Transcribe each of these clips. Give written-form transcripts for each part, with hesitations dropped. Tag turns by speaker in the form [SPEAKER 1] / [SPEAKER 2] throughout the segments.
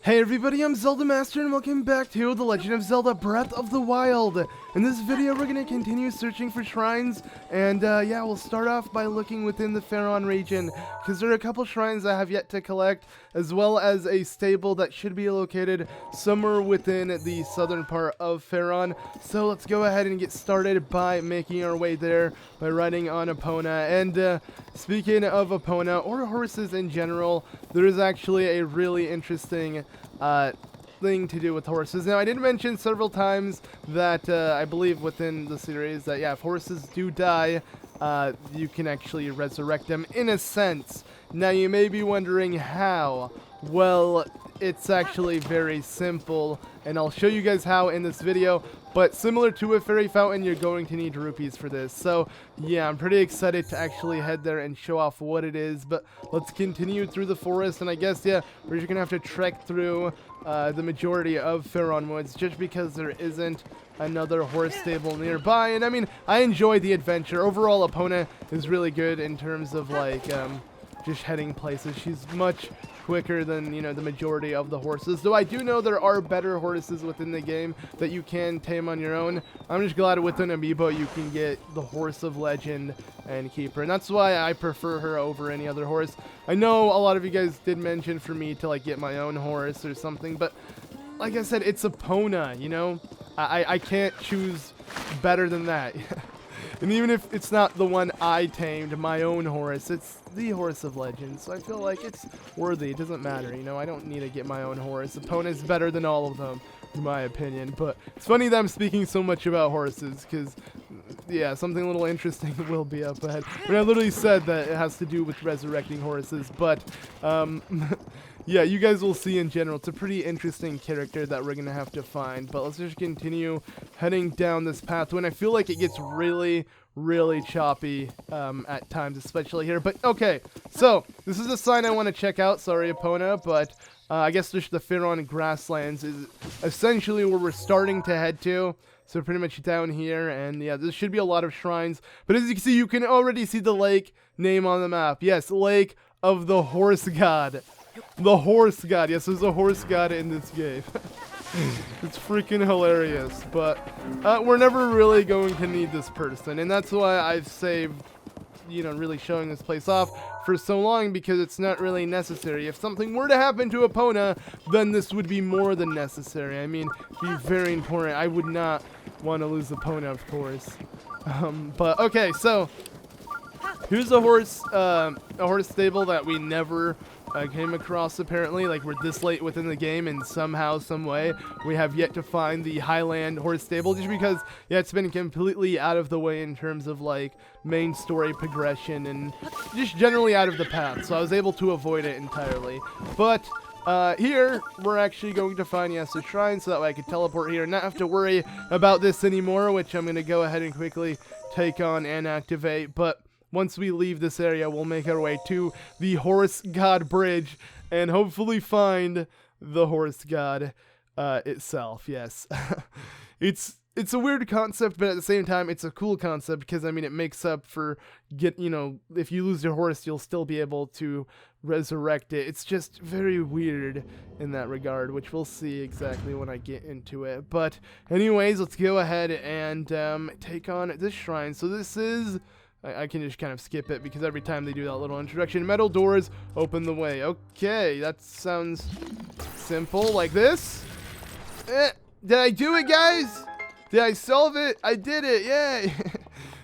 [SPEAKER 1] Hey everybody, I'm ZeldaMaster and welcome back to The Legend of Zelda Breath of the Wild. In this video we're going to continue searching for shrines, and yeah, we'll start off by looking within the Faron region, because there are a couple shrines I have yet to collect, as well as a stable that should be located somewhere within the southern part of Faron. So let's go ahead and get started by making our way there by riding on Epona. And speaking of Epona, or horses in general, there is actually a really interesting thing to do with horses. Now, I did mention several times that I believe within the series that, yeah, if horses do die, you can actually resurrect them in a sense. Now, you may be wondering how. Well, it's actually very simple, and I'll show you guys how in this video. But similar to a fairy fountain, you're going to need rupees for this. So, yeah, I'm pretty excited to actually head there and show off what it is. But let's continue through the forest, and I guess, yeah, we're just going to have to trek through the majority of Faron Woods, just because there isn't another horse stable nearby. And, I mean, I enjoy the adventure. Overall, Epona is really good in terms of, like, just heading places. She's much quicker than, you know, the majority of the horses, though I do know there are better horses within the game that you can tame on your own. I'm just glad with an amiibo you can get the horse of legend and keep her, and that's why I prefer her over any other horse. I know a lot of you guys did mention for me to like get my own horse or something, but like I said, it's Epona, you know. I can't choose better than that. And even if it's not the one I tamed, my own horse, it's the horse of legend. So I feel like it's worthy. It doesn't matter, you know. I don't need to get my own horse. Epona's better than all of them, in my opinion. But it's funny that I'm speaking so much about horses, because, yeah, something a little interesting will be up ahead. And I literally said that it has to do with resurrecting horses, but, yeah, you guys will see in general. It's a pretty interesting character that we're going to have to find. But let's just continue heading down this path when I feel like it gets really choppy at times, especially here. But okay, so this is a sign I want to check out. Sorry, Epona, but I guess the Faron Grasslands is essentially where we're starting to head to. So pretty much down here, and yeah, there should be a lot of shrines. But as you can see, you can already see the lake name on the map. Yes, Lake of the Horse God. The Horse God. Yes, there's a horse god in this game. It's freaking hilarious. But we're never really going to need this person. And that's why I've saved, you know, really showing this place off for so long, because it's not really necessary. If something were to happen to Epona, then this would be more than necessary. I mean, it'd be very important. I would not want to lose Epona, of course. But okay, so here's a horse stable that we never came across, apparently. Like, we're this late within the game, and somehow, some way, we have yet to find the Highland horse stable, just because, yeah, it's been completely out of the way in terms of, like, main story progression, and just generally out of the path, so I was able to avoid it entirely. But here, we're actually going to find, yes, a shrine, so that way I can teleport here and not have to worry about this anymore, which I'm going to go ahead and quickly take on and activate. But once we leave this area, we'll make our way to the Horse God Bridge and hopefully find the Horse God itself. Yes. It's a weird concept, but at the same time, it's a cool concept, because, I mean, it makes up for, you know, if you lose your horse, you'll still be able to resurrect it. It's just very weird in that regard, which we'll see exactly when I get into it. But anyways, let's go ahead and take on this shrine. So this is... I can just kind of skip it, because every time they do that little introduction, metal doors open the way. Okay, that sounds simple, like this. Did I do it, guys? Did I solve it? I did it, yay!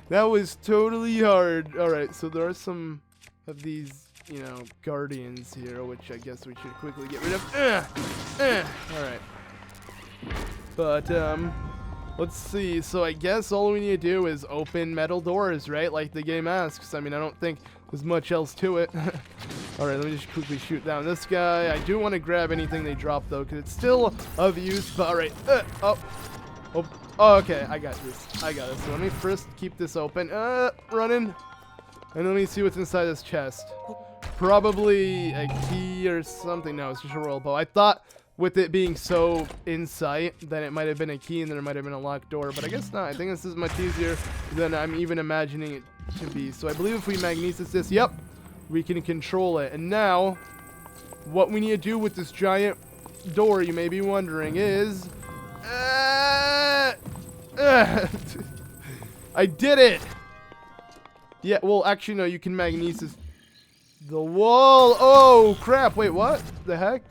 [SPEAKER 1] That was totally hard. Alright, so there are some of these, you know, guardians here, which I guess we should quickly get rid of. Alright. But, let's see. So I guess all we need to do is open metal doors, right? Like the game asks. I mean, I don't think there's much else to it. Alright, let me just quickly shoot down this guy. I do want to grab anything they drop, though, because it's still of use. But alright. Oh, okay. I got this. So let me first keep this open. Running. And let me see what's inside this chest. Probably a key or something. No, it's just a royal bow. I thought, with it being so in sight, that it might have been a key and there might have been a locked door, but I guess not. I think this is much easier than I'm even imagining it to be. So I believe if we magnesis this, yep, we can control it. And now, what we need to do with this giant door, you may be wondering, is... I did it! Yeah, well, actually, no, you can magnesis the wall. Oh, crap. Wait, what? The heck?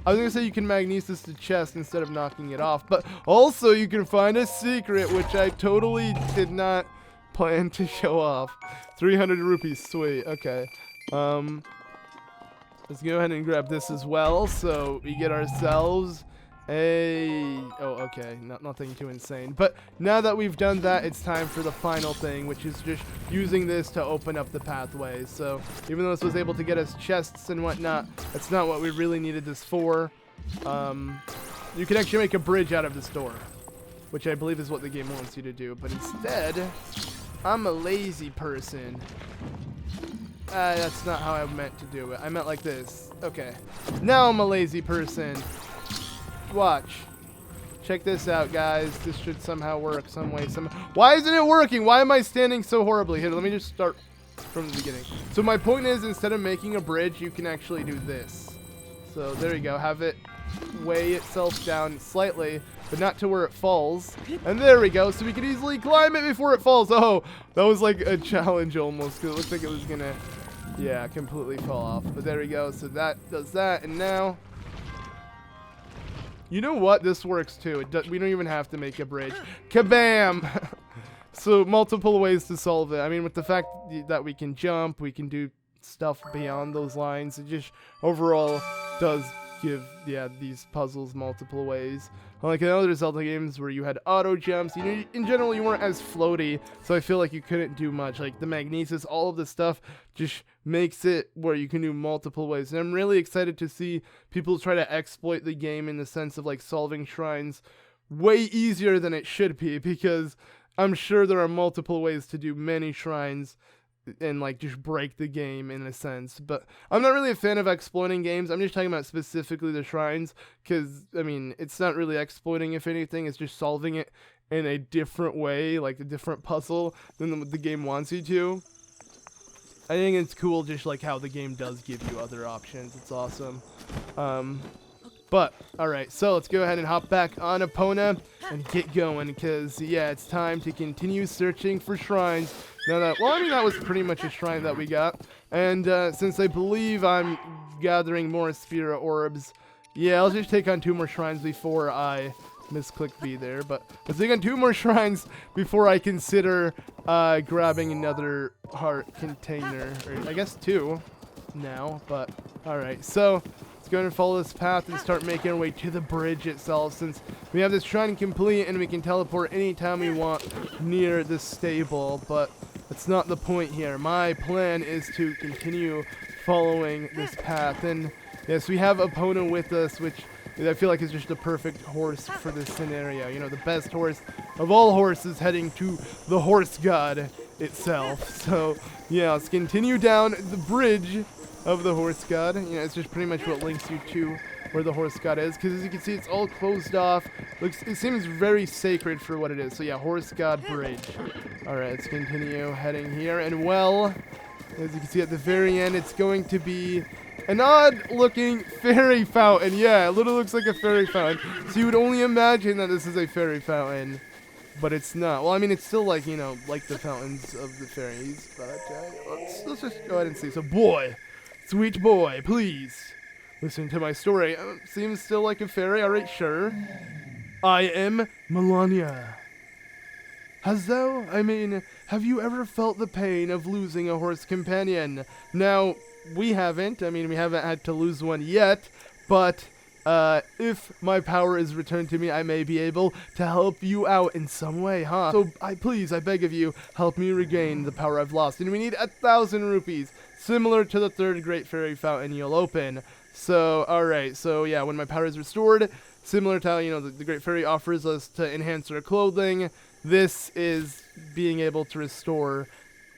[SPEAKER 1] I was going to say you can magnesis the chest instead of knocking it off. But also, you can find a secret, which I totally did not plan to show off. 300 rupees. Sweet. Okay. Let's go ahead and grab this as well. So we get ourselves a... Oh, okay. Nothing too insane. But now that we've done that, it's time for the final thing, which is just using this to open up the pathways. So even though this was able to get us chests and whatnot, that's not what we really needed this for. You can actually make a bridge out of this door, which I believe is what the game wants you to do. But instead, I'm a lazy person. That's not how I meant to do it. I meant like this. Okay. Now I'm a lazy person. Watch. Check this out, guys. This should somehow work some way. Why isn't it working? Why am I standing so horribly? Here, let me just start from the beginning. So my point is, instead of making a bridge, you can actually do this. So there you go. Have it weigh itself down slightly, but not to where it falls. And there we go. So we can easily climb it before it falls. Oh, that was like a challenge almost, because it looked like it was gonna, yeah, completely fall off. But there we go. So that does that. And now... You know what? This works too. We don't even have to make a bridge. Kabam! So multiple ways to solve it. I mean, with the fact that we can jump, we can do stuff beyond those lines. It just overall does give, yeah, these puzzles multiple ways. Unlike in other Zelda games where you had auto jumps, you know, in general you weren't as floaty, so I feel like you couldn't do much. Like the magnesis, all of this stuff just makes it where you can do multiple ways. And I'm really excited to see people try to exploit the game in the sense of like solving shrines way easier than it should be, because I'm sure there are multiple ways to do many shrines and like just break the game in a sense. But I'm not really a fan of exploiting games. I'm just talking about specifically the shrines, because I mean, it's not really exploiting. If anything, it's just solving it in a different way, like a different puzzle than the game wants you to. I think it's cool just like how the game does give you other options. It's awesome. But alright, so let's go ahead and hop back on Epona and get going, because yeah, it's time to continue searching for shrines. Now that, well, I mean, that was pretty much a shrine that we got. And since I believe I'm gathering more Spirit Orbs, yeah, I'll just take on 2 more shrines before I misclick B there. But let's take on 2 more shrines before I consider grabbing another heart container. Or I guess 2 now, but alright, so let's go ahead and follow this path and start making our way to the bridge itself, since we have this shrine complete and we can teleport anytime we want near the stable. But that's not the point here. My plan is to continue following this path. And yes, we have Epona with us, which I feel like is just the perfect horse for this scenario. You know, the best horse of all horses, heading to the horse god itself. So yeah, let's continue down the bridge of the horse god. You know, it's just pretty much what links you to where the horse god is, because as you can see, it's all closed off. It seems very sacred for what it is. So yeah, horse god bridge. All right, let's continue heading here, and well, as you can see at the very end, it's going to be an odd looking fairy fountain. Yeah, it literally looks like a fairy fountain. So you would only imagine that this is a fairy fountain, but it's not. Well, I mean, it's still like, you know, like the fountains of the fairies, but let's just go ahead and see. So boy, sweet boy, please listen to my story. Seems still like a fairy. Alright, sure. I am Malanya. Have you ever felt the pain of losing a horse companion? Now, we haven't. I mean, we haven't had to lose one yet, but if my power is returned to me, I may be able to help you out in some way, huh? So, please, I beg of you, help me regain the power I've lost. And we need 1,000 rupees, similar to the 3rd Great Fairy Fountain you'll open. So, alright, so yeah, when my power is restored, similar to how, you know, the Great Fairy offers us to enhance our clothing, this is being able to restore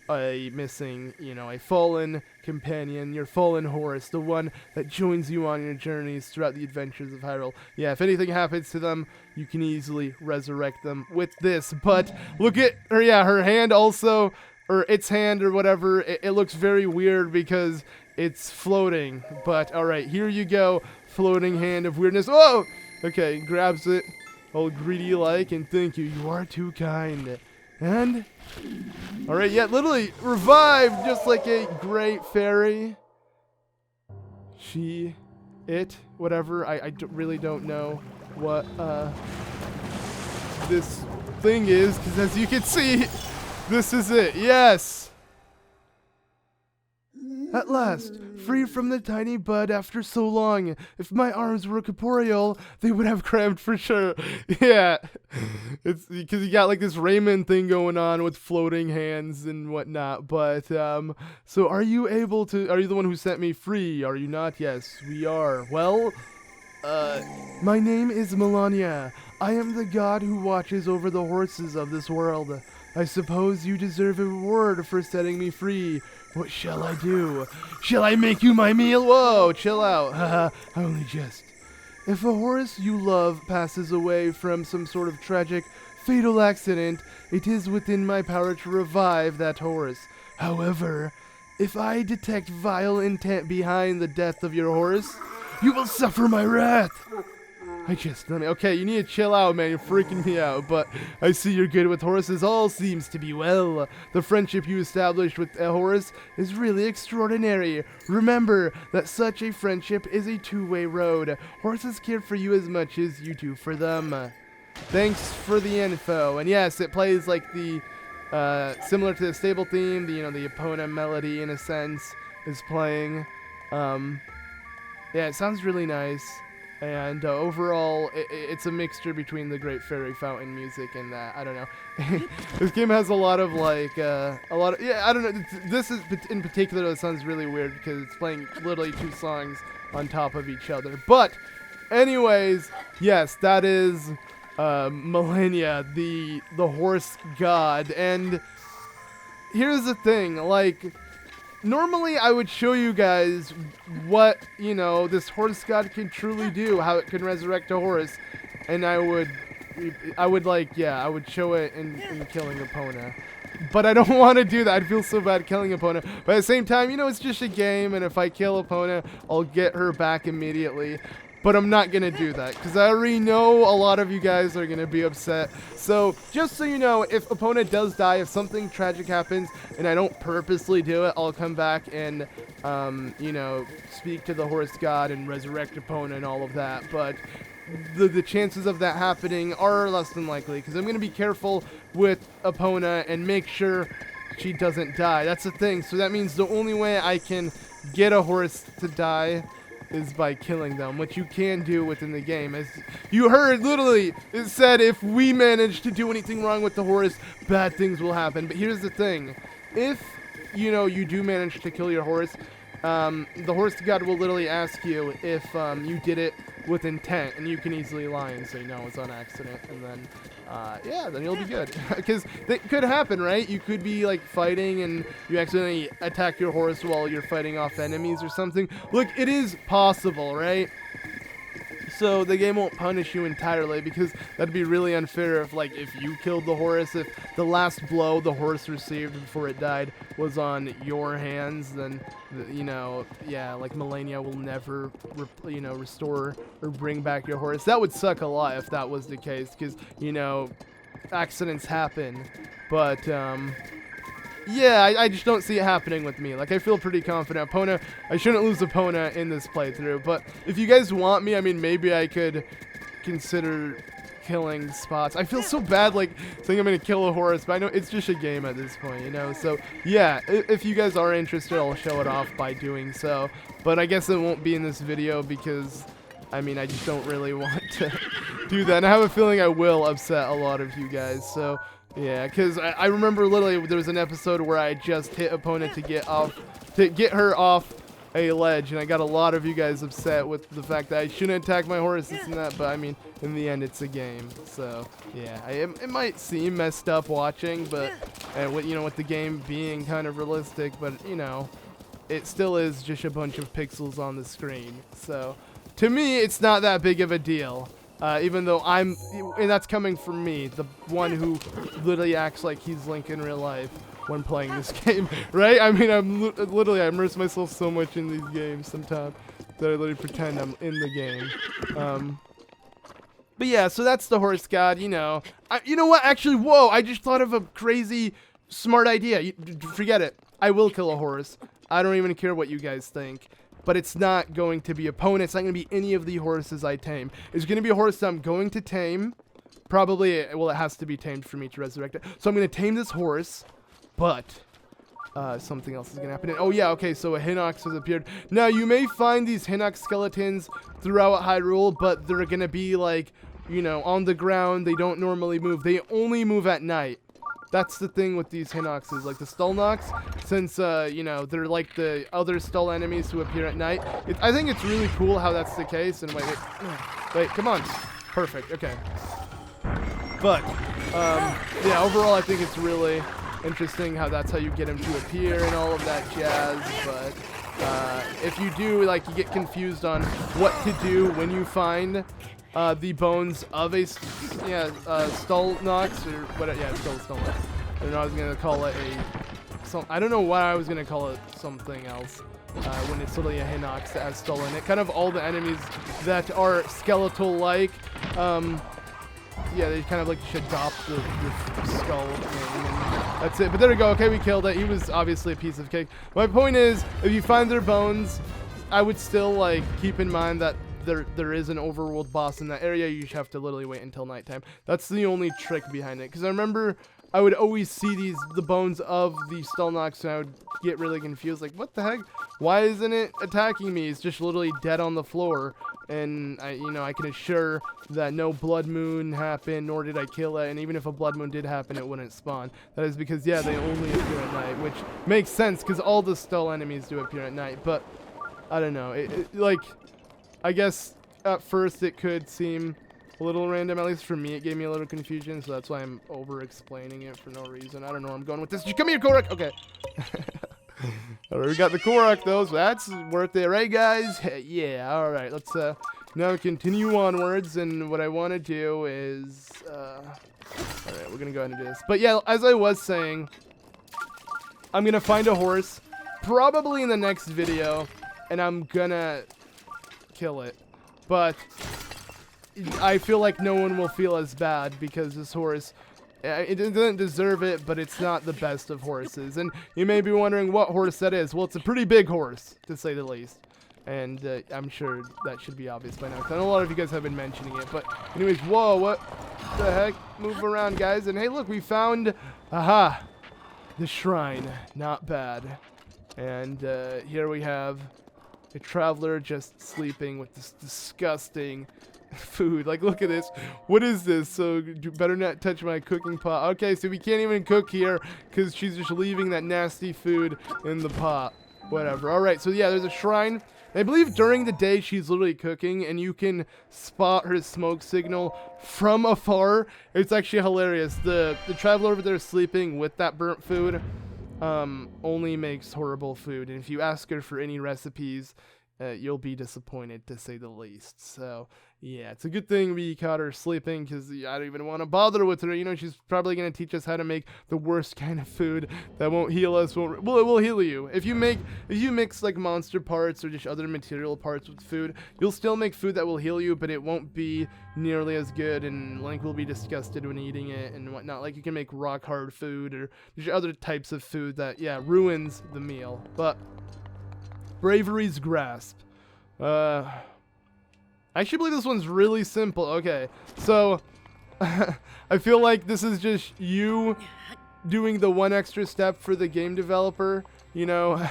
[SPEAKER 1] a missing, you know, a fallen companion, your fallen horse, the one that joins you on your journeys throughout the adventures of Hyrule. Yeah, if anything happens to them, you can easily resurrect them with this. But look at her, yeah, her hand also, or its hand or whatever, it looks very weird because it's floating. But alright, here you go. floating hand of weirdness. Whoa! Okay, grabs it, all greedy-like, and thank you. You are too kind. And, alright, yeah, literally revived just like a great fairy. Whatever. I really don't know what this thing is, because as you can see, this is it. Yes! At last, free from the tiny bud after so long. If my arms were corporeal, they would have cramped for sure. Yeah, it's because you got like this Raymond thing going on with floating hands and whatnot. But so are you the one who set me free? Are you not? Yes, we are. Well, my name is Malanya. I am the god who watches over the horses of this world. I suppose you deserve a reward for setting me free. What shall I do? Shall I make you my meal? Whoa, chill out. Haha, I only jest. If a horse you love passes away from some sort of tragic, fatal accident, it is within my power to revive that horse. However, if I detect vile intent behind the death of your horse, you will suffer my wrath. Okay, you need to chill out, man. You're freaking me out, but I see you're good with horses. All seems to be well. The friendship you established with a horse is really extraordinary. Remember that such a friendship is a two-way road. Horses care for you as much as you do for them. Thanks for the info. And yes, it plays like the, similar to the stable theme, the Epona melody in a sense is playing. Yeah, it sounds really nice. And overall, it's a mixture between the Great Fairy Fountain music and that. I don't know. This game has a lot of yeah, I don't know. This is in particular that sounds really weird because it's playing literally two songs on top of each other. But, anyways, yes, that is Malanya, the horse god. And here's the thing, like, normally I would show you guys what, this horse god can truly do, how it can resurrect a horse, and I would show it in killing Epona. But I don't want to do that. I'd feel so bad killing Epona. But at the same time, it's just a game, and if I kill Epona, I'll get her back immediately. But I'm not going to do that, because I already know a lot of you guys are going to be upset. So, just so you know, if Epona does die, if something tragic happens, and I don't purposely do it, I'll come back and, speak to the horse god and resurrect Epona and all of that. But the chances of that happening are less than likely, because I'm going to be careful with Epona and make sure she doesn't die. That's the thing. So that means the only way I can get a horse to die is by killing them, which you can do within the game. As you heard, literally, it said if we manage to do anything wrong with the horse, bad things will happen. But here's the thing. If, you do manage to kill your horse, the horse god will literally ask you if you did it with intent, and you can easily lie and say, no, it's on accident, and then, yeah, then you'll be good. Because that could happen, right? You could be, like, fighting, and you accidentally attack your horse while you're fighting off enemies or something. Look, it is possible, right? So the game won't punish you entirely, because that'd be really unfair if you killed the horse, if the last blow the horse received before it died was on your hands, then, yeah, like Malanya will never, restore or bring back your horse. That would suck a lot if that was the case, because, accidents happen, but, yeah, I just don't see it happening with me. Like, I feel pretty confident. Epona, I shouldn't lose Epona in this playthrough. But if you guys want me, I mean, maybe I could consider killing spots. I feel so bad, like, saying I'm going to kill a horse, but I know it's just a game at this point, So, yeah, if you guys are interested, I'll show it off by doing so. But I guess it won't be in this video because, I mean, I just don't really want to do that. And I have a feeling I will upset a lot of you guys, so... Yeah, because I remember literally there was an episode where I just hit Epona to get her off a ledge, and I got a lot of you guys upset with the fact that I shouldn't attack my horse, this and that, but I mean, in the end, it's a game, so, yeah, it might seem messed up watching, but, with the game being kind of realistic, but, it still is just a bunch of pixels on the screen, so, to me, it's not that big of a deal. Even though and that's coming from me, the one who literally acts like he's Link in real life when playing this game, right? I mean, I immerse myself so much in these games sometimes. that I literally pretend I'm in the game. But yeah, so that's the horse god, you know. You know what? Actually, whoa, I just thought of a crazy smart idea. Forget it. I will kill a horse. I don't even care what you guys think. But it's not going to be a pony. It's not going to be any of the horses I tame. It's going to be a horse that I'm going to tame. Probably, well, it has to be tamed for me to resurrect it. So I'm going to tame this horse, but something else is going to happen. And, oh, yeah, okay, so a Hinox has appeared. Now, you may find these Hinox skeletons throughout Hyrule, but they're going to be, like, you know, on the ground. They don't normally move. They only move at night. That's the thing with these Hinoxes, like the Stulnox, since, you know, they're like the other Stull enemies who appear at night. I think it's really cool how that's the case, and wait, come on. Perfect, okay. But, yeah, overall I think it's really interesting how that's how you get him to appear and all of that jazz, but, if you do, like, you get confused on what to do when you find the bones of a Stulnox, or what? Yeah, it's still a Stulnox. I don't know. I was gonna call it I don't know why I was gonna call it something else. When it's literally a Hinox that has Stull in it. Kind of all the enemies that are skeletal-like. Yeah, they kind of like should adopt the skull thing. And that's it. But there we go. Okay, we killed it. He was obviously a piece of cake. My point is, if you find their bones, I would still like keep in mind that there is an overworld boss in that area. You just have to literally wait until nighttime. That's the only trick behind it. Because I remember I would always see the bones of the Stulnox, and I would get really confused. Like, what the heck? Why isn't it attacking me? It's just literally dead on the floor. And I can assure that no blood moon happened, nor did I kill it. And even if a blood moon did happen, it wouldn't spawn. That is because, yeah, they only appear at night, which makes sense because all the Stull enemies do appear at night. But I don't know. Like, I guess at first it could seem a little random. At least for me, it gave me a little confusion. So that's why I'm over-explaining it for no reason. I don't know where I'm going with this. Come here, Korok. Okay. Alright, we got the Korok though, so that's worth it, right, guys? Yeah, alright, let's now continue onwards, and what I want to do is alright, we're gonna go ahead and do this. But yeah, as I was saying, I'm gonna find a horse probably in the next video, and I'm gonna kill it. But I feel like no one will feel as bad because this horse, it doesn't deserve it, but it's not the best of horses. And you may be wondering what horse that is. Well, it's a pretty big horse, to say the least. And I'm sure that should be obvious by now, because I know a lot of you guys have been mentioning it. But anyways, whoa, what the heck? Move around, guys. And hey, look, we found, aha, the shrine. Not bad. And here we have a traveler just sleeping with this disgusting food. Like, look at this. What is this? So you better not touch my cooking pot. Okay, so we can't even cook here because she's just leaving that nasty food in the pot. Whatever. All right, so yeah, there's a shrine. I believe during the day she's literally cooking, and you can spot her smoke signal from afar. It's actually hilarious. The traveler over there sleeping with that burnt food only makes horrible food, and if you ask her for any recipes, you'll be disappointed, to say the least. So yeah, it's a good thing we caught her sleeping, because I don't even want to bother with her. You know, she's probably going to teach us how to make the worst kind of food that won't heal us. Well, it will heal you. If you mix like monster parts or just other material parts with food, you'll still make food that will heal you, but it won't be nearly as good, and Link will be disgusted when eating it and whatnot. Like, you can make rock hard food or just other types of food that, yeah, ruins the meal. But Bravery's Grasp. I actually believe this one's really simple. Okay, so I feel like this is just you doing the one extra step for the game developer, you know.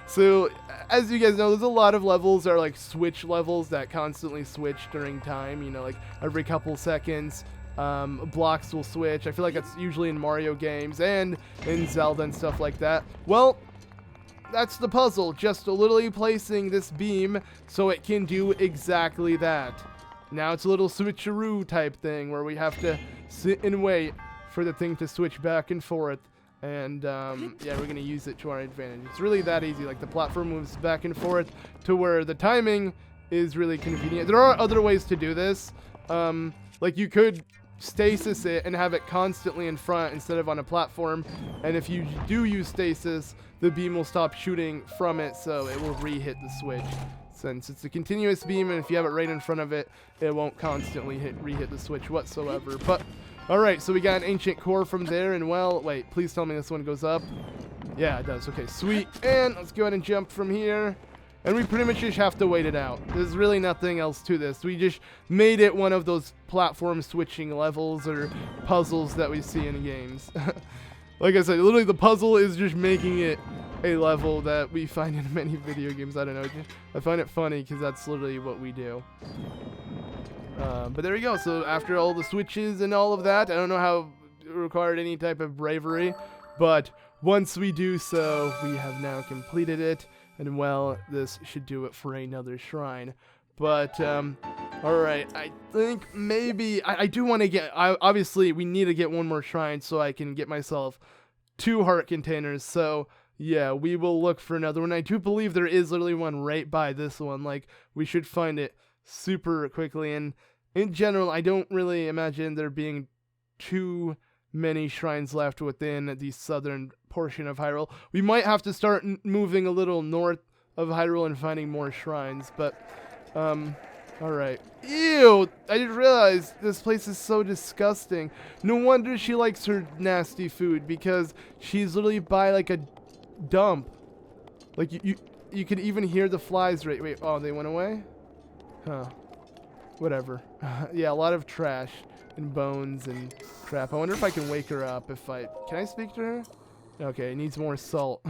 [SPEAKER 1] So as you guys know, there's a lot of levels that are like switch levels that constantly switch during time, you know, like every couple seconds. Blocks will switch. I feel like that's usually in Mario games and in Zelda and stuff like that. Well, that's the puzzle, just literally placing this beam so it can do exactly that. Now it's a little switcheroo type thing where we have to sit and wait for the thing to switch back and forth. And yeah, we're going to use it to our advantage. It's really that easy. Like, the platform moves back and forth to where the timing is really convenient. There are other ways to do this. Like, you could stasis it and have it constantly in front instead of on a platform, and if you do use stasis, the beam will stop shooting from it, so it will re-hit the switch. since it's a continuous beam, and if you have it right in front of it, it won't constantly re-hit the switch whatsoever. But alright, so we got an ancient core from there, and well, wait, please tell me this one goes up. Yeah, it does. Okay, sweet. And let's go ahead and jump from here. And we pretty much just have to wait it out. There's really nothing else to this. We just made it one of those platform switching levels or puzzles that we see in games. Like I said, literally the puzzle is just making it a level that we find in many video games. I don't know. I find it funny because that's literally what we do. But there we go. So after all the switches and all of that, I don't know how it required any type of bravery, but once we do so, we have now completed it. And well, this should do it for another shrine. But, alright, I think maybe, I do want to get, obviously we need to get one more shrine so I can get myself 2 heart containers. So, yeah, we will look for another one. I do believe there is literally one right by this one. Like, we should find it super quickly. And in general, I don't really imagine there being too many shrines left within the southern portion of Hyrule. We might have to start moving a little north of Hyrule and finding more shrines, but alright. Ew! I just realized this place is so disgusting. No wonder she likes her nasty food, because she's literally by like a dump. Like you could even hear the flies right. Wait, oh, they went away? Huh. Whatever. Yeah, a lot of trash and bones and crap. I wonder if I can wake her up if I... Can I speak to her? Okay, it needs more salt.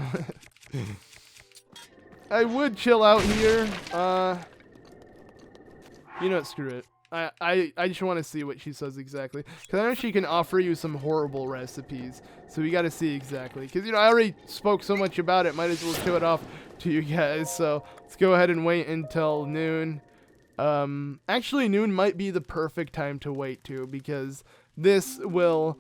[SPEAKER 1] I would chill out here. You know what, screw it. I just want to see what she says exactly. Because I know she can offer you some horrible recipes. So we got to see exactly. Because, you know, I already spoke so much about it. Might as well show it off to you guys. So let's go ahead and wait until noon. Actually, noon might be the perfect time to wait too, because this will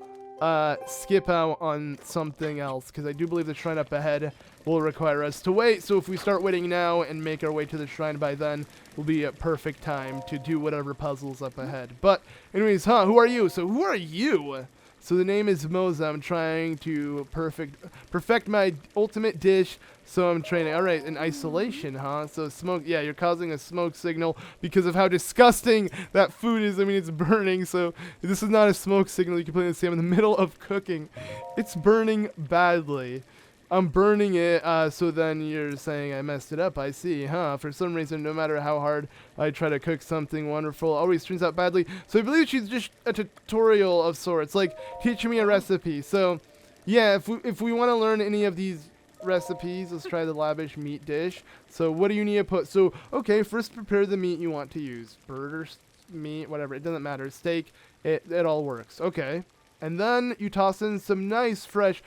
[SPEAKER 1] skip out on something else, because I do believe the shrine up ahead will require us to wait. So if we start waiting now and make our way to the shrine by then, will be a perfect time to do whatever puzzles up ahead. But anyways, who are you? So who are you? So the name is Moza. I'm trying to perfect my ultimate dish, so I'm training. All right, in isolation, huh? So smoke, yeah, you're causing a smoke signal because of how disgusting that food is. I mean, it's burning, so this is not a smoke signal. You can play this game in the middle of cooking. It's burning badly. I'm burning it, so then you're saying I messed it up. I see, huh? For some reason, no matter how hard I try to cook something wonderful, it always turns out badly. So I believe she's just a tutorial of sorts, like teaching me a recipe. So, yeah, if we want to learn any of these recipes, let's try the lavish meat dish. So what do you need to put? So, okay, first prepare the meat you want to use. Bird or meat, whatever, it doesn't matter. Steak, it all works. Okay. And then you toss in some nice fresh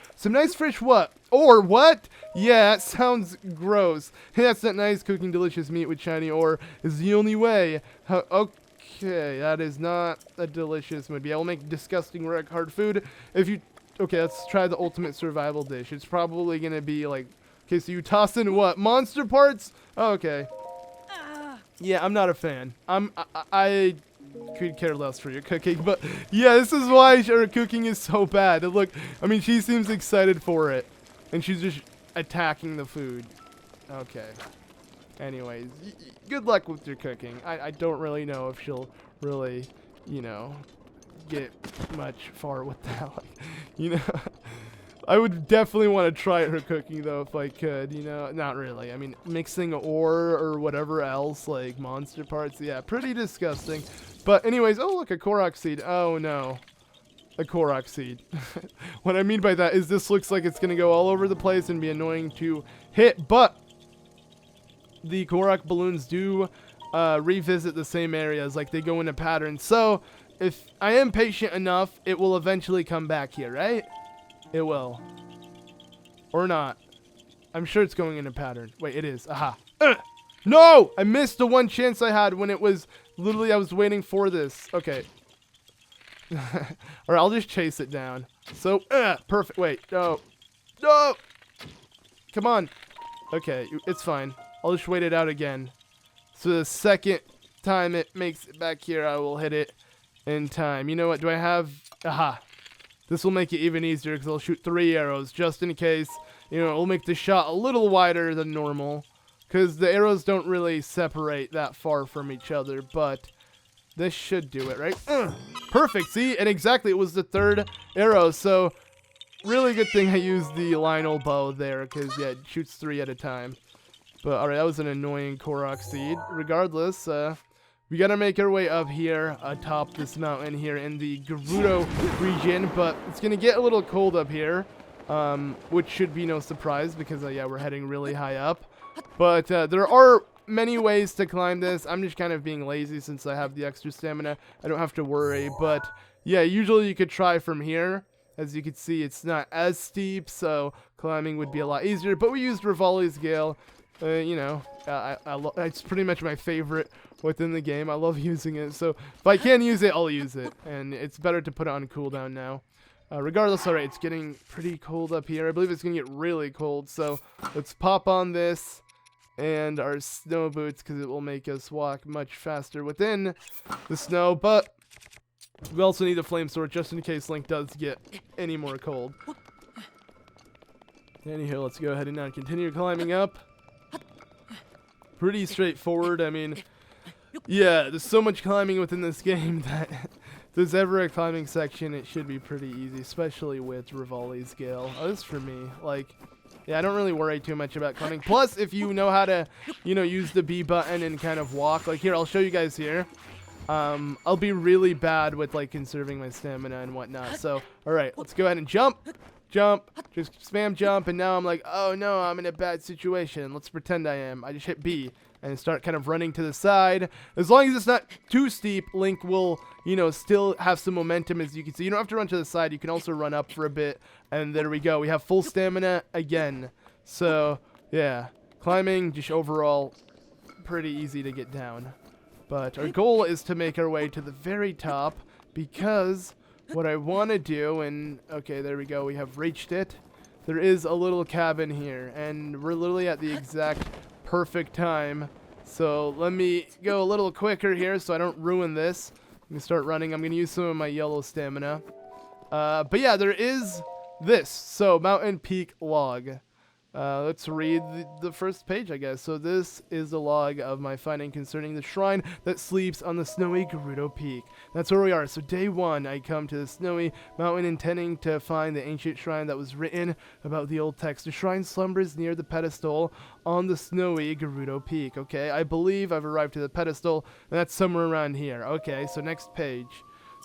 [SPEAKER 1] what? Ore, what? Yeah, that sounds gross. Hey, that's that nice cooking delicious meat with shiny ore is the only way. Okay, that is not a delicious maybe. I will make disgusting wreck hard food. Okay, let's try the ultimate survival dish. It's probably going to be like, okay, so you toss in what? Monster parts? Oh, okay. Yeah, I'm not a fan. I could care less for your cooking, but yeah, this is why her cooking is so bad. And look, I mean, she seems excited for it, and she's just attacking the food. Okay. Anyways, good luck with your cooking. I don't really know if she'll really, you know, get much far with that. Like, you know, I would definitely want to try her cooking though if I could, you know. Not really. I mean, mixing ore or whatever else, like monster parts, yeah, pretty disgusting. But anyways, oh look, a Korok seed. Oh no. A Korok seed. What I mean by that is this looks like it's going to go all over the place and be annoying to hit, but the Korok balloons do revisit the same areas, like they go in a pattern. So if I am patient enough, it will eventually come back here, right? It will. Or not. I'm sure it's going in a pattern. Wait, it is. Aha. No! I missed the one chance I had when it was literally I was waiting for this. Okay. Alright, I'll just chase it down. So, perfect. Wait, no. No! Come on. Okay, it's fine. I'll just wait it out again. So the second time it makes it back here, I will hit it in time. You know what? Do I have... Aha. This will make it even easier because I'll shoot 3 arrows just in case. You know, it'll make the shot a little wider than normal. because the arrows don't really separate that far from each other, but this should do it, right? Perfect, see? And exactly, it was the third arrow, so really good thing I used the Lynel bow there, because, yeah, it shoots 3 at a time. But, alright, that was an annoying Korok seed. Regardless, we gotta make our way up here, atop this mountain here in the Gerudo region, but it's gonna get a little cold up here, which should be no surprise, because, yeah, we're heading really high up. But, there are many ways to climb this. I'm just kind of being lazy since I have the extra stamina. I don't have to worry, but, yeah, usually you could try from here. As you can see, it's not as steep, so climbing would be a lot easier, but we used Rivali's Gale. You know, it's pretty much my favorite within the game. I love using it, so if I can use it, I'll use it. And it's better to put it on cooldown now. Regardless, alright, it's getting pretty cold up here. I believe it's going to get really cold, so let's pop on this and our snow boots, because it will make us walk much faster within the snow. But we also need a flame sword just in case Link does get any more cold. Anyhow, let's go ahead and now continue climbing up. Pretty straightforward. I mean, yeah, there's so much climbing within this game that if there's ever a climbing section, it should be pretty easy, especially with Rivali's Gale. At least for me. Like, yeah, I don't really worry too much about climbing. Plus, if you know how to, you know, use the B button and kind of walk. Like, here, I'll show you guys here. I'll be really bad with, like, conserving my stamina and whatnot. So, alright, let's go ahead and jump. Jump, just spam jump, and now I'm like, oh no, I'm in a bad situation. Let's pretend I am. I just hit B and start kind of running to the side. As long as it's not too steep, Link will, you know, still have some momentum, as you can see. You don't have to run to the side. You can also run up for a bit, and there we go. We have full stamina again. So, yeah, climbing, just overall, pretty easy to get down. But our goal is to make our way to the very top, because what I want to do, and okay, there we go, we have reached it. There is a little cabin here, and we're literally at the exact perfect time. So let me go a little quicker here so I don't ruin this. I'm going to start running. I'm going to use some of my yellow stamina. But yeah, there is this. So, Mountain Peak Log. Let's read the first page, I guess. So this is the log of my finding concerning the shrine that sleeps on the snowy Gerudo Peak. That's where we are. So day 1, I come to the snowy mountain intending to find the ancient shrine that was written about the old text. The shrine slumbers near the pedestal on the snowy Gerudo Peak. Okay, I believe I've arrived to the pedestal, and that's somewhere around here. Okay, so next page.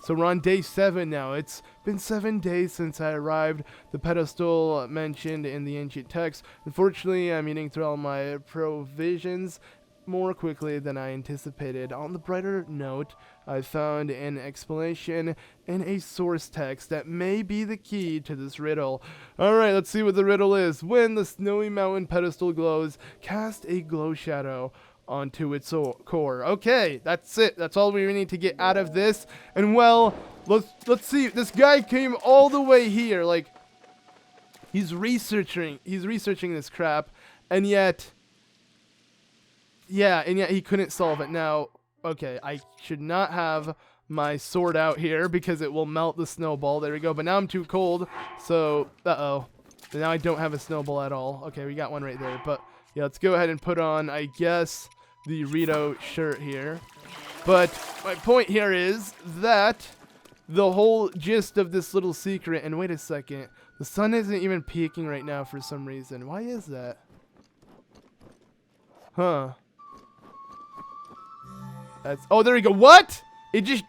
[SPEAKER 1] So we're on day 7 now. It's been 7 days since I arrived. The pedestal mentioned in the ancient text. Unfortunately, I'm eating through all my provisions more quickly than I anticipated. On the brighter note, I found an explanation in a source text that may be the key to this riddle. Alright, let's see what the riddle is. When the snowy mountain pedestal glows, cast a glow shadow onto its core. Okay, that's it. That's all we need to get out of this. And well, let's see. This guy came all the way here. Like, he's researching this crap, and yet, yeah, and yet he couldn't solve it. Now, okay, I should not have my sword out here because it will melt the snowball. There we go. But now I'm too cold, so now I don't have a snowball at all. Okay, we got one right there. But yeah, let's go ahead and put on, I guess, the Gerudo shirt here. But my point here is that the whole gist of this little secret, and wait a second, the sun isn't even peaking right now for some reason. Why is that? Huh. Oh, there we go. What? It just,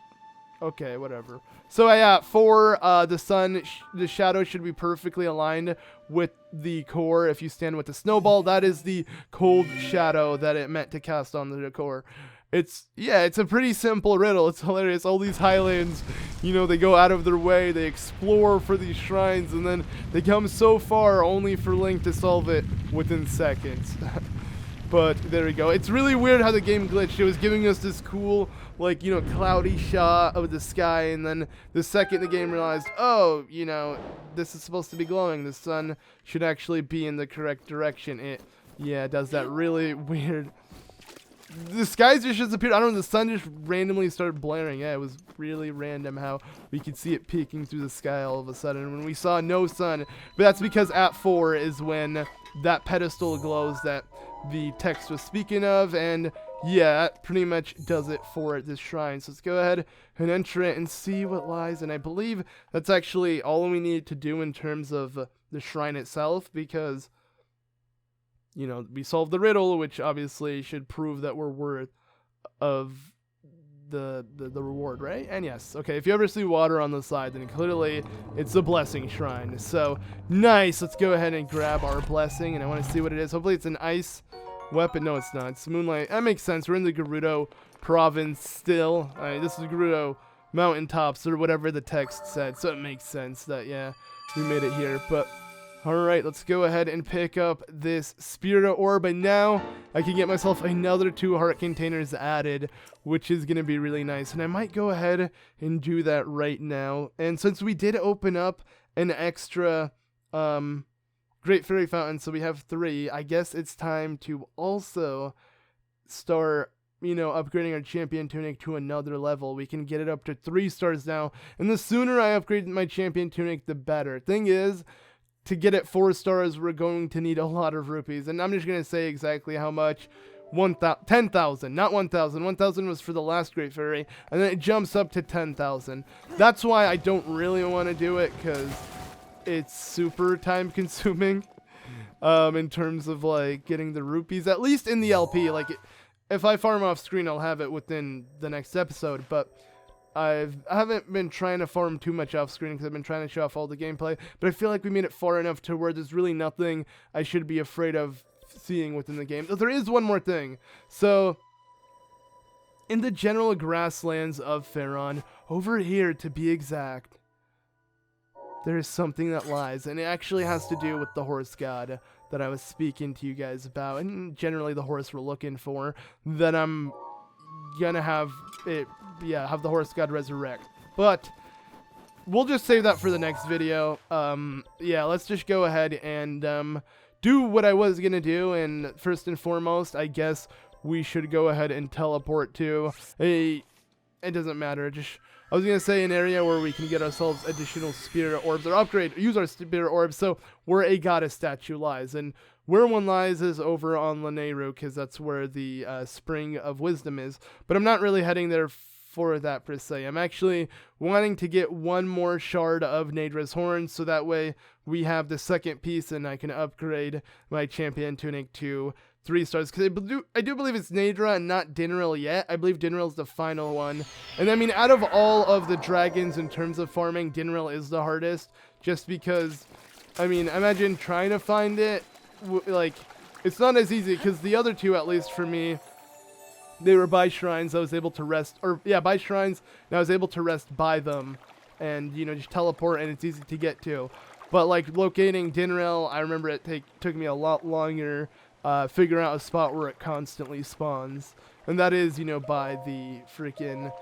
[SPEAKER 1] okay, whatever. So yeah, for the sun, the shadow should be perfectly aligned with the core. If you stand with the snowball, that is the cold shadow that it meant to cast on the core. It's a pretty simple riddle. It's hilarious. All these Highlands, you know, they go out of their way, they explore for these shrines, and then they come so far only for Link to solve it within seconds. But there we go. It's really weird how the game glitched. It was giving us this cool, like, you know, cloudy shot of the sky, and then the second the game realized, oh, you know, this is supposed to be glowing, the sun should actually be in the correct direction. It does that really weird. The skies just disappeared. I don't know, the sun just randomly started blaring. Yeah, it was really random how we could see it peeking through the sky all of a sudden when we saw no sun. But that's because at 4 is when that pedestal glows that the text was speaking of, and yeah, that pretty much does it for this shrine. So let's go ahead and enter it and see what lies, and I believe that's actually all we need to do in terms of the shrine itself, because, you know, we solved the riddle, which obviously should prove that we're worth of the reward, right? And yes, okay, if you ever see water on the side, then clearly it's a blessing shrine. So nice, let's go ahead and grab our blessing, and I want to see what it is. Hopefully it's an ice weapon. No, it's not. It's moonlight. That makes sense. We're in the Gerudo province still. This is Gerudo mountaintops or whatever the text said, so it makes sense that, yeah, we made it here. But alright, let's go ahead and pick up this Spirit Orb, and now I can get myself another 2 heart containers added, which is going to be really nice, and I might go ahead and do that right now. And since we did open up an extra Great Fairy Fountain, so we have 3, I guess it's time to also start, you know, upgrading our champion tunic to another level. We can get it up to 3 stars now, and the sooner I upgrade my champion tunic, the better. Thing is, to get it 4 stars, we're going to need a lot of rupees, and I'm just going to say exactly how much. 10,000, not 1,000. 1,000 was for the last Great Fairy, and then it jumps up to 10,000. That's why I don't really want to do it, because it's super time consuming in terms of like getting the rupees, at least in the LP. Like, if I farm off screen, I'll have it within the next episode, but I haven't been trying to farm too much off screen because I've been trying to show off all the gameplay, but I feel like we made it far enough to where there's really nothing I should be afraid of seeing within the game. There is one more thing. So in the general grasslands of Faron, over here to be exact, there is something that lies, and it actually has to do with the horse god that I was speaking to you guys about, and generally the horse we're looking for, that I'm gonna have it, yeah, have the horse god resurrect. But we'll just save that for the next video. Yeah, let's just go ahead and do what I was gonna do, and first and foremost, I guess we should go ahead and teleport to a, it doesn't matter, just, I was going to say an area where we can get ourselves additional spirit orbs, or use our spirit orbs, so where a goddess statue lies. And where one lies is over on Lynel, because that's where the Spring of Wisdom is. But I'm not really heading there for that per se. I'm actually wanting to get one more shard of Naydra's horn, so that way we have the second piece and I can upgrade my champion tunic to 3 stars, because I do believe it's Naydra and not Dinneril yet. I believe Dinneril's the final one. And I mean, out of all of the dragons in terms of farming, Dinneril is the hardest, just because, I mean, imagine trying to find it, like, it's not as easy, because the other 2, at least for me, they were by shrines. I was able to rest, or yeah, by shrines, and I was able to rest by them, and, you know, just teleport, and it's easy to get to. But like locating Dinneril, I remember it took me a lot longer, figuring out a spot where it constantly spawns, and that is, you know, by the freaking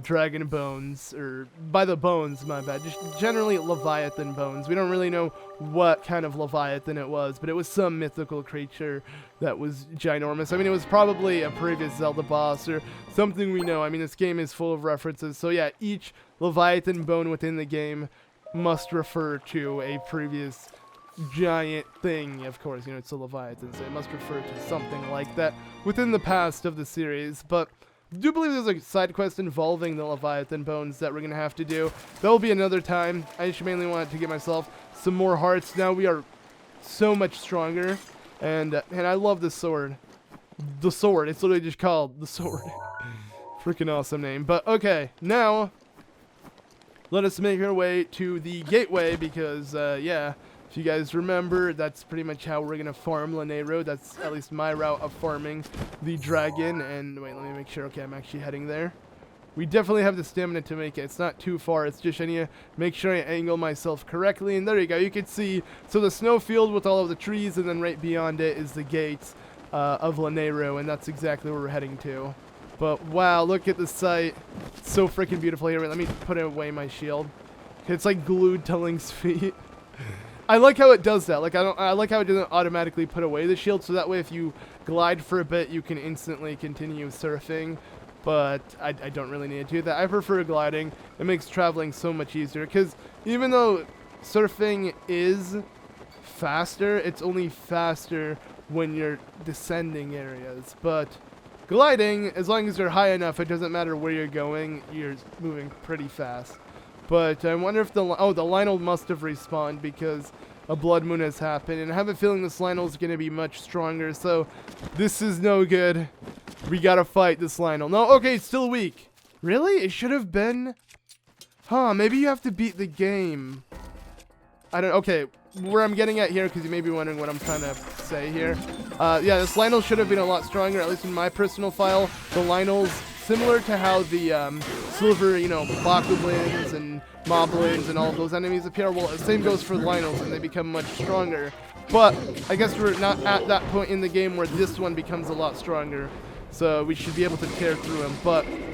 [SPEAKER 1] dragon bones, or by the bones, my bad, just generally Leviathan bones. We don't really know what kind of Leviathan it was, but it was some mythical creature that was ginormous. I mean, it was probably a previous Zelda boss or something we know. I mean, this game is full of references, so yeah, each Leviathan bone within the game must refer to a previous giant thing. Of course, you know, it's a Leviathan, so it must refer to something like that within the past of the series. But I do believe there's a side quest involving the Leviathan bones that we're gonna have to do. That will be another time. I just mainly wanted to get myself some more hearts. Now we are so much stronger, and I love the sword. The sword, it's literally just called the sword. Freaking awesome name. But okay, now let us make our way to the gateway, because yeah, if you guys remember, that's pretty much how we're gonna farm Lynel. That's at least my route of farming the dragon. And wait, let me make sure. Okay, I'm actually heading there. We definitely have the stamina to make it. It's not too far. It's just I need to make sure I angle myself correctly. And there you go. You can see, so the snowfield with all of the trees, and then right beyond it is the gates of Lynel, and that's exactly where we're heading to. But wow, look at the sight. It's so freaking beautiful here. Wait, let me put away my shield. It's like glued to Link's feet. I like how it does that. Like, I like how it doesn't automatically put away the shield, so that way if you glide for a bit, you can instantly continue surfing. But I don't really need to do that. I prefer gliding. It makes traveling so much easier, because even though surfing is faster, it's only faster when you're descending areas. But gliding, as long as you're high enough, it doesn't matter where you're going, you're moving pretty fast. But I wonder if the Lynel must have respawned because a blood moon has happened, and I have a feeling this Lynel is going to be much stronger, so this is no good. We gotta fight this Lynel. No, okay, it's still weak. Really? It should have been... Huh, maybe you have to beat the game. I don't... Okay, where I'm getting at here, because you may be wondering what I'm trying to say here. Yeah, this Lynel should have been a lot stronger, at least in my personal file. The Lynel's similar to how the silver, you know, Bokoblins and Moblins and all of those enemies appear. Well, the same goes for the Lynels, and they become much stronger. But I guess we're not at that point in the game where this one becomes a lot stronger. So we should be able to tear through him. But I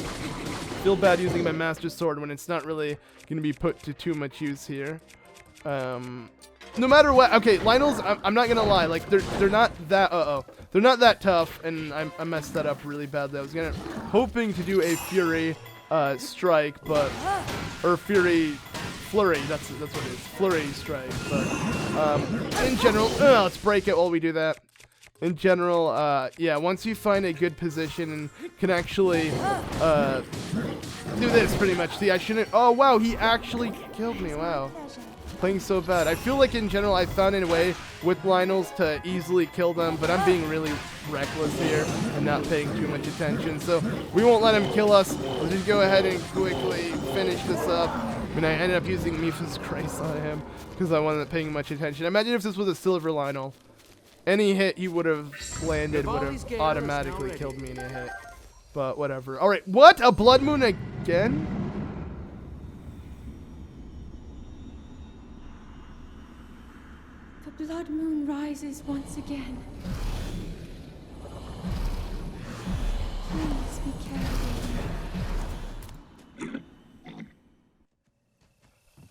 [SPEAKER 1] feel bad using my Master Sword when it's not really going to be put to too much use here. No matter what, okay, Lynels, I'm not gonna lie, like they're not that they're not that tough, and I messed that up really badly. I was hoping to do a Fury strike, but or Fury Flurry, that's what it is, Flurry strike. But in general, let's break it while we do that. In general, yeah, once you find a good position and can actually do this pretty much. See, I shouldn't. Oh wow, he actually killed me. Wow. Playing so bad. I feel like in general I found a way with Lynels to easily kill them, but I'm being really reckless here and not paying too much attention. So we won't let him kill us. We'll just go ahead and quickly finish this up. And I ended up using Mipha's Grace on him because I wasn't paying much attention. Imagine if this was a silver Lynel. Any hit he would have landed would have automatically killed me in a hit. But whatever. Alright, what? A blood moon again?
[SPEAKER 2] The blood moon rises once again. Please be careful.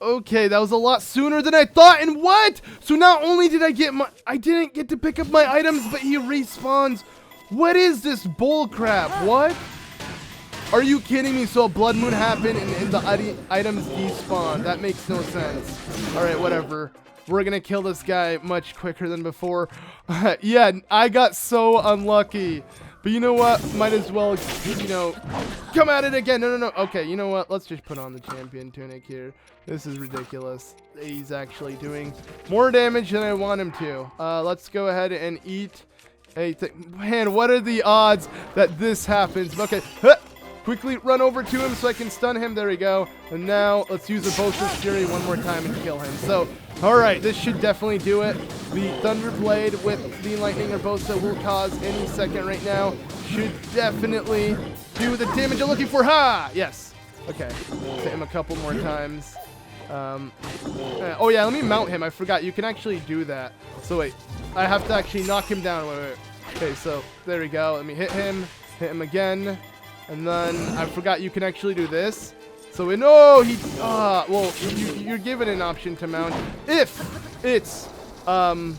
[SPEAKER 1] Okay, that was a lot sooner than I thought, and what? So not only did I didn't get to pick up my items, but he respawns. What is this bull crap? What? Are you kidding me? So a blood moon happened and the items despawn. That makes no sense. Alright, whatever. We're gonna kill this guy much quicker than before. Yeah, I got so unlucky. But you know what? Might as well, you know, come at it again. No. Okay, you know what? Let's just put on the champion tunic here. This is ridiculous. He's actually doing more damage than I want him to. Let's go ahead and eat a thing. Man, what are the odds that this happens? Okay, quickly run over to him so I can stun him. There we go. And now let's use Urbosa's Fury one more time and kill him. So, alright, this should definitely do it. The Thunder Blade with the Lightning Urbosa will cause any second right now. Should definitely do the damage I'm looking for. Ha! Yes. Okay. Hit him a couple more times. Oh yeah, let me mount him. I forgot. You can actually do that. So wait. I have to actually knock him down. Wait. Okay, so there we go. Let me hit him. Hit him again. And then I forgot you can actually do this. So we know he, well, you're given an option to mount if it's stunned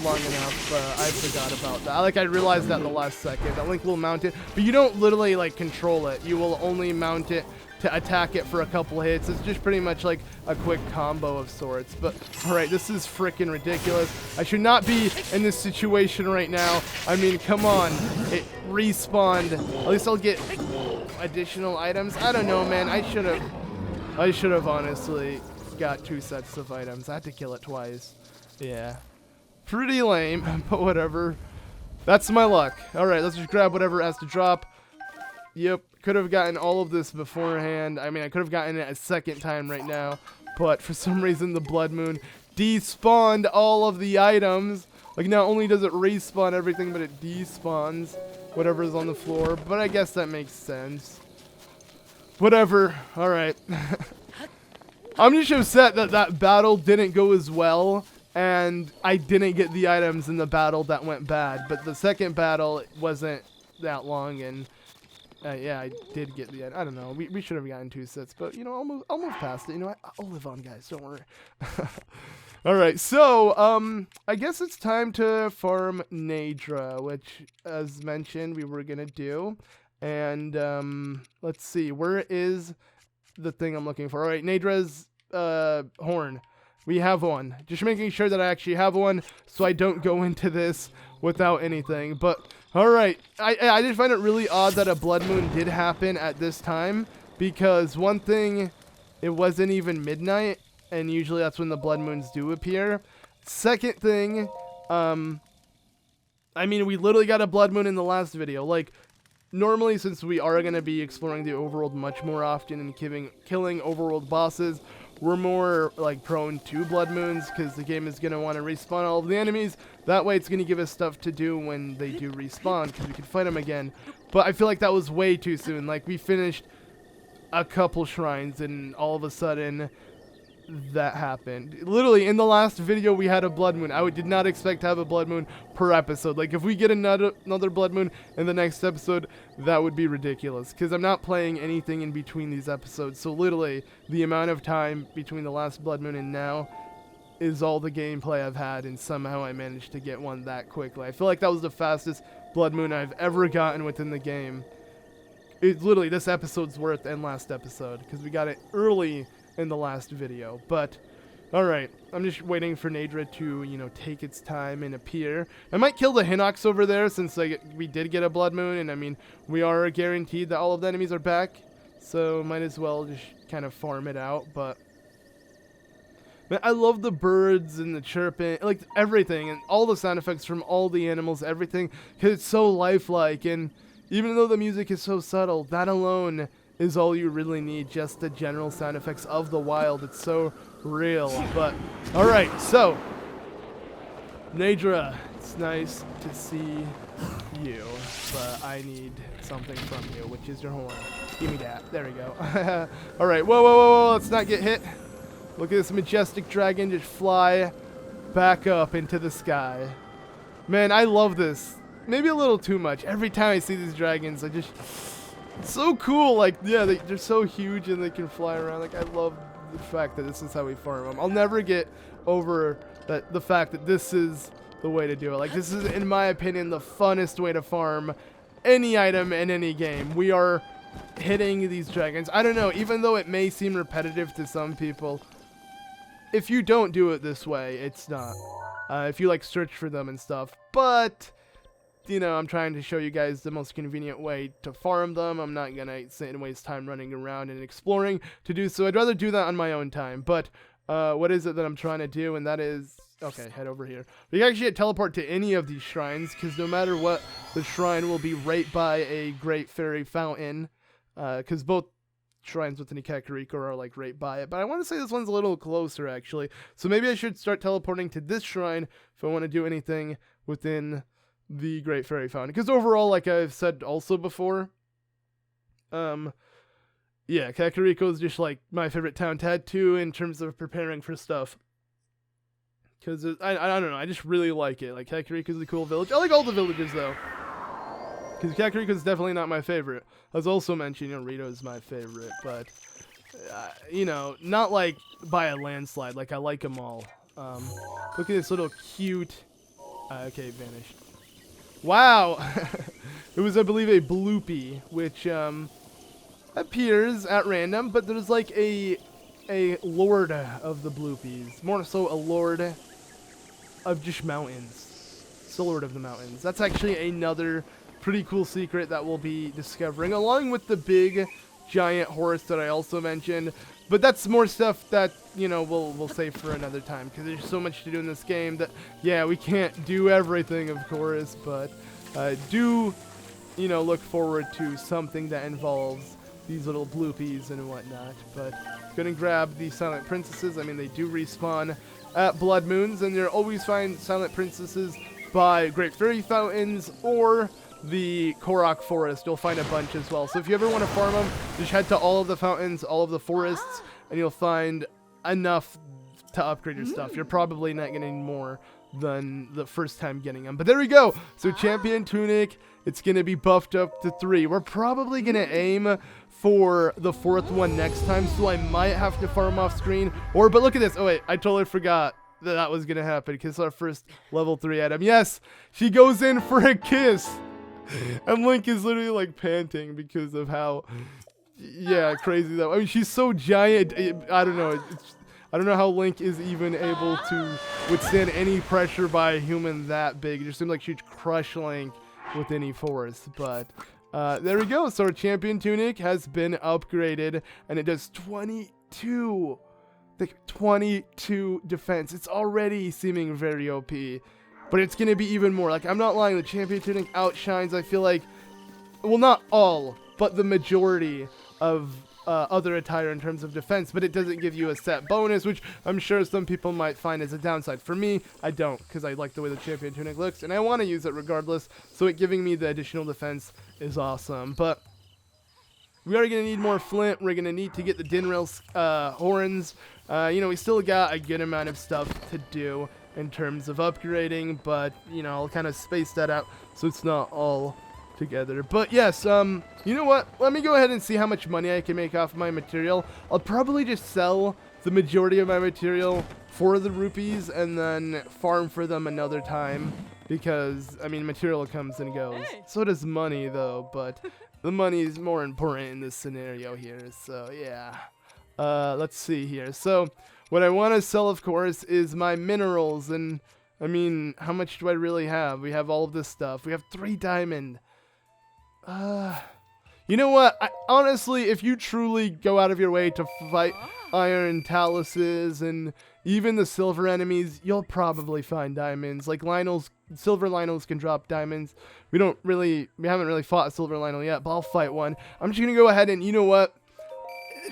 [SPEAKER 1] long enough. I forgot about that. I realized that in the last second. That Link will mount it, but you don't literally like control it. You will only mount it to attack it for a couple hits. It's just pretty much like a quick combo of sorts. But alright, this is freaking ridiculous. I should not be in this situation right now. I mean, come on. It respawned. At least I'll get additional items. I don't know, man. I should have honestly got 2 sets of items. I had to kill it twice. Yeah. Pretty lame, but whatever. That's my luck. Alright, let's just grab whatever has to drop. Yep. Could have gotten all of this beforehand. I mean, I could have gotten it a second time right now, but for some reason the blood moon despawned all of the items. Like, not only does it respawn everything, but it despawns whatever's on the floor. But I guess that makes sense. Whatever. All right. I'm just upset that that battle didn't go as well, and I didn't get the items in the battle that went bad. But the second battle wasn't that long, and yeah, I did get the. I don't know. We should have gotten 2 sets, but you know, I'll move past it. You know, I'll live on, guys. Don't worry. All right, so I guess it's time to farm Naydra, which, as mentioned, we were gonna do. And let's see, where is the thing I'm looking for? All right, Naydra's horn. We have one. Just making sure that I actually have one so I don't go into this without anything. But, alright. I just find it really odd that a blood moon did happen at this time. Because one thing, it wasn't even midnight. And usually that's when the blood moons do appear. Second thing, I mean, we literally got a blood moon in the last video. Like, normally, since we are going to be exploring the overworld much more often and killing overworld bosses, we're more, like, prone to blood moons because the game is going to want to respawn all of the enemies. That way, it's going to give us stuff to do when they do respawn because we can fight them again. But I feel like that was way too soon. Like, we finished a couple shrines and all of a sudden that happened. Literally, in the last video, we had a blood moon. I did not expect to have a blood moon per episode. Like, if we get another blood moon in the next episode, that would be ridiculous. Because I'm not playing anything in between these episodes. So, literally, the amount of time between the last blood moon and now is all the gameplay I've had. And somehow I managed to get one that quickly. I feel like that was the fastest blood moon I've ever gotten within the game. It's literally this episode's worth and last episode. Because we got it early in the last video. But alright, I'm just waiting for Naydra to, you know, take its time and appear. I might kill the Hinox over there since we did get a blood moon, and I mean, we are guaranteed that all of the enemies are back, so might as well just kind of farm it out. But man, I love the birds and the chirping, like everything, and all the sound effects from all the animals, everything, because it's so lifelike. And even though the music is so subtle, that alone is all you really need, just the general sound effects of the wild. It's so real. But alright, so Naydra, it's nice to see you, but I need something from you, which is your horn. Give me that. There we go. Alright, whoa, let's not get hit. Look at this majestic dragon just fly back up into the sky. Man, I love this. Maybe a little too much. Every time I see these dragons, I just... It's so cool. Like, yeah, they're so huge and they can fly around. Like, I love the fact that this is how we farm them. I'll never get over the fact that this is the way to do it. Like, this is, in my opinion, the funnest way to farm any item in any game. We are hitting these dragons. I don't know, even though it may seem repetitive to some people, if you don't do it this way, it's not. If you, like, search for them and stuff. But... you know, I'm trying to show you guys the most convenient way to farm them. I'm not going to sit and waste time running around and exploring to do so. I'd rather do that on my own time. But what is it that I'm trying to do? And that is... okay, head over here. We can actually teleport to any of these shrines, because no matter what, the shrine will be right by a great fairy fountain. Because both shrines within Kakariko are like right by it. But I want to say this one's a little closer, actually. So maybe I should start teleporting to this shrine if I want to do anything within the Great Fairy Fountain. Because overall, like I've said also before, yeah, Kakariko is just like my favorite town tattoo in terms of preparing for stuff. Because I don't know, I just really like it. Like, Kakariko is a cool village. I like all the villages though. Because Kakariko is definitely not my favorite. I was also mentioning, you know, Rito is my favorite, but you know, not like by a landslide. Like, I like them all. Look at this little cute. Okay, vanished. Wow! It was, I believe, a bloopy, which appears at random, but there's like a lord of the bloopies. More so a lord of just mountains. It's the lord of the mountains. That's actually another pretty cool secret that we'll be discovering, along with the big giant horse that I also mentioned. But that's more stuff that, you know, we'll save for another time, because there's so much to do in this game that, yeah, we can't do everything, of course, but do, you know, look forward to something that involves these little bloopies and whatnot. But gonna grab the Silent Princesses. I mean, they do respawn at Blood Moons, and you'll always find Silent Princesses by Great Fairy Fountains or the Korok Forest. You'll find a bunch as well. So if you ever want to farm them, just head to all of the fountains, all of the forests, and you'll find enough to upgrade your stuff. You're probably not getting more than the first time getting them. But there we go. So Champion Tunic, it's going to be buffed up to 3. We're probably going to aim for the 4th one next time, so I might have to farm off screen. But look at this. Oh wait, I totally forgot that was going to happen, because it's our first level 3 item. Yes, she goes in for a kiss. And Link is literally like panting because of how, yeah, crazy that. I mean, she's so giant. I don't know. I don't know how Link is even able to withstand any pressure by a human that big. It just seems like she'd crush Link with any force. But there we go. So our champion Tunic has been upgraded, and it does 22 defense. It's already seeming very OP, but it's going to be even more. Like, I'm not lying. The champion Tunic outshines, I feel like, well, not all, but the majority of other attire in terms of defense, but it doesn't give you a set bonus, which I'm sure some people might find as a downside. For me, I don't, because I like the way the champion Tunic looks, and I want to use it regardless, so it giving me the additional defense is awesome. But we are going to need more flint. We're going to need to get the Dinrail's horns. You know, we still got a good amount of stuff to do in terms of upgrading, but, you know, I'll kind of space that out so it's not all together. But yes, you know what? Let me go ahead and see how much money I can make off my material. I'll probably just sell the majority of my material for the rupees and then farm for them another time, because, I mean, material comes and goes. So does money, though, but the money is more important in this scenario here, so yeah. Let's see here. So what I want to sell, of course, is my minerals, and I mean, how much do I really have? We have all of this stuff. We have 3 diamond. You know what? Honestly, if you truly go out of your way to fight iron taluses and even the silver enemies, you'll probably find diamonds. Like silver Lynels can drop diamonds. We haven't really fought a silver Lynel yet, but I'll fight one. I'm just gonna go ahead and, you know what?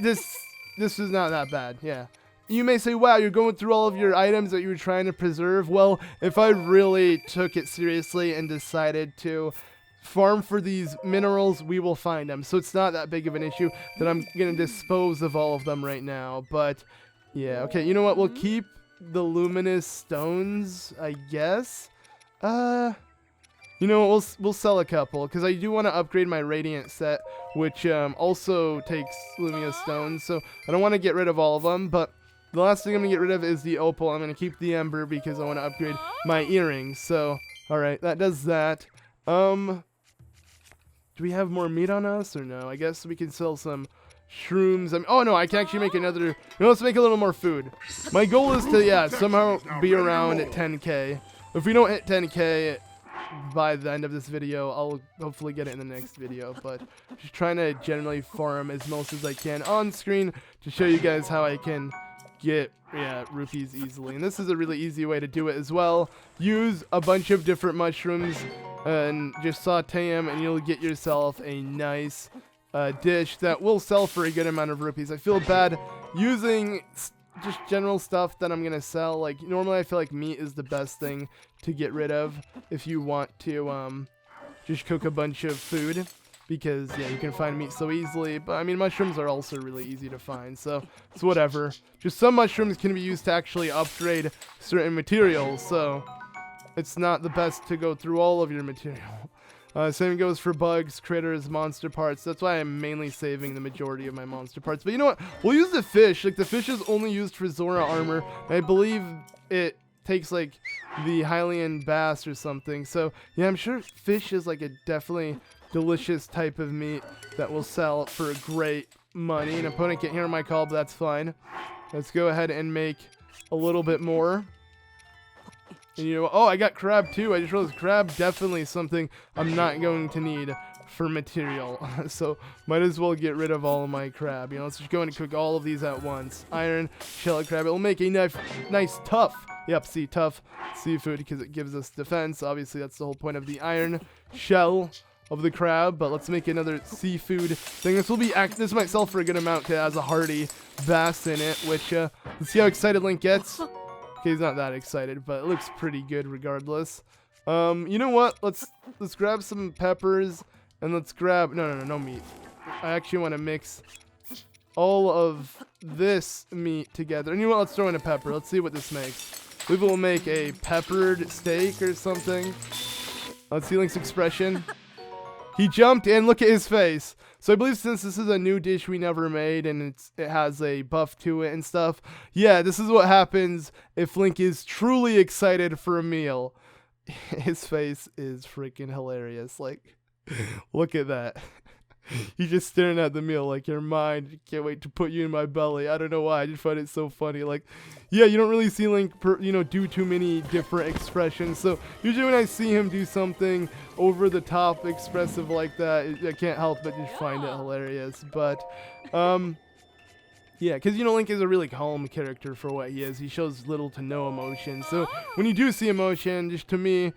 [SPEAKER 1] This is not that bad. Yeah. You may say, wow, you're going through all of your items that you were trying to preserve. Well, if I really took it seriously and decided to farm for these minerals, we will find them. So it's not that big of an issue that I'm going to dispose of all of them right now. But yeah, okay, you know what? We'll keep the luminous stones, I guess. You know, we'll sell a couple, because I do want to upgrade my radiant set, which also takes luminous stones. So I don't want to get rid of all of them, but the last thing I'm going to get rid of is the opal. I'm going to keep the ember because I want to upgrade my earrings. So, alright, that does that. Do we have more meat on us or no? I guess we can sell some shrooms. Oh no, I can actually make another. You know, let's make a little more food. My goal is to, yeah, somehow be around at 10k. If we don't hit 10k by the end of this video, I'll hopefully get it in the next video. But just trying to generally farm as most as I can on screen to show you guys how I can get rupees easily. And this is a really easy way to do it as well. Use a bunch of different mushrooms and just saute them, and you'll get yourself a nice dish that will sell for a good amount of rupees. I feel bad using just general stuff that I'm gonna sell. Like, normally I feel like meat is the best thing to get rid of if you want to just cook a bunch of food, because yeah, you can find meat so easily. But I mean, mushrooms are also really easy to find, so it's whatever. Just some mushrooms can be used to actually upgrade certain materials, so it's not the best to go through all of your material. Same goes for bugs, critters, monster parts. That's why I'm mainly saving the majority of my monster parts. But you know what? We'll use the fish. Like, the fish is only used for Zora armor. I believe it takes, like, the Hylian bass or something. So, yeah, I'm sure fish is, like, a definitely delicious type of meat that will sell for great money. An opponent can't hear my call, but that's fine. Let's go ahead and make a little bit more. And you know, oh, I got crab too. I just realized crab definitely something I'm not going to need for material. So might as well get rid of all of my crab. You know, let's just go and cook all of these at once. Iron, shell crab. It'll make a nice tough, tough seafood, because it gives us defense. Obviously, that's the whole point of the iron shell of the crab. But let's make another seafood thing. This might sell for a good amount because it has a hearty bass in it, which let's see how excited Link gets. Okay, he's not that excited, but it looks pretty good regardless. You know what? Let's grab some peppers, and let's grab no meat. I actually want to mix all of this meat together. And you know what? Let's throw in a pepper. Let's see what this makes. Maybe we'll make a peppered steak or something. Let's see Link's expression. He jumped, and look at his face. So I believe since this is a new dish we never made, and it has a buff to it and stuff, yeah, this is what happens if Link is truly excited for a meal. His face is freaking hilarious. Like, look at that. He's just staring at the meal like, you're mine. Can't wait to put you in my belly. I don't know why. I just find it so funny. Like, yeah, you don't really see Link, do too many different expressions. So usually when I see him do something over the top expressive like that, I can't help but just find it hilarious. But, yeah, because, Link is a really calm character for what he is. He shows little to no emotion. So when you do see emotion, just to me,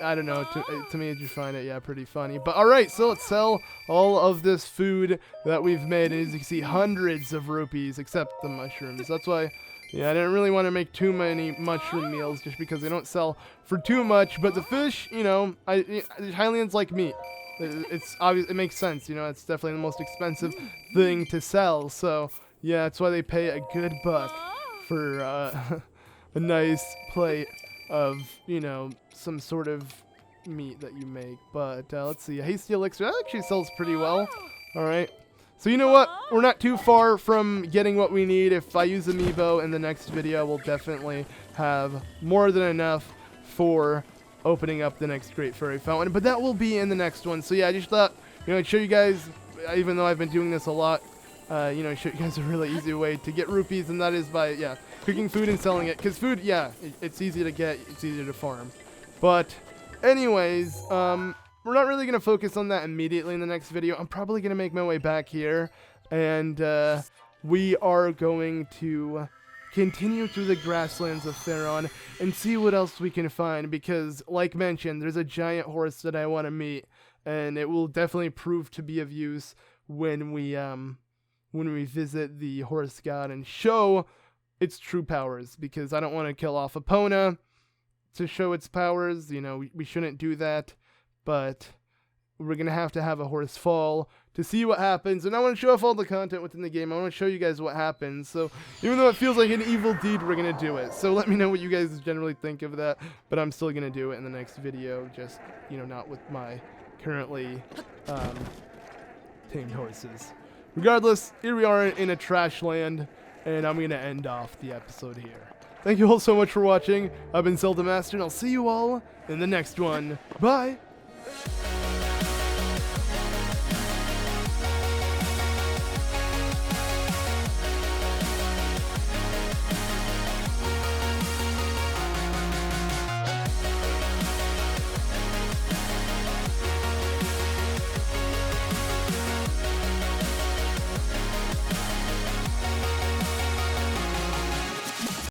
[SPEAKER 1] I don't know, to me I just find it, pretty funny. But alright, so let's sell all of this food that we've made. And as you can see, hundreds of rupees, except the mushrooms. That's why, I didn't really want to make too many mushroom meals, just because they don't sell for too much. But the fish, Highlands like meat. It's obvious, it makes sense, it's definitely the most expensive thing to sell. So, yeah, that's why they pay a good buck for a nice plate of, some sort of meat that you make. But let's see, a hasty elixir, that actually sells pretty well. Alright, so you know what, we're not too far from getting what we need. If I use Amiibo in the next video, we'll definitely have more than enough for opening up the next Great Fairy Fountain, but that will be in the next one. So yeah, I just thought, I'd show you guys, even though I've been doing this a lot, show you guys a really easy way to get rupees, and that is by, cooking food and selling it. Because food, it's easy to get, it's easy to farm. But anyways, we're not really going to focus on that immediately in the next video. I'm probably going to make my way back here, and we are going to continue through the grasslands of Faron and see what else we can find, because like mentioned, there's a giant horse that I want to meet, and it will definitely prove to be of use when we visit the horse god and show its true powers, because I don't want to kill off Epona to show its powers. We shouldn't do that, but we're going to have a horse fall to see what happens. And I want to show off all the content within the game. I want to show you guys what happens. So even though it feels like an evil deed, we're going to do it. So let me know what you guys generally think of that, but I'm still going to do it in the next video, just, not with my currently tamed horses. Regardless, here we are in a trash land, and I'm going to end off the episode here. Thank you all so much for watching. I've been ZeldaMaster, and I'll see you all in the next one. Bye!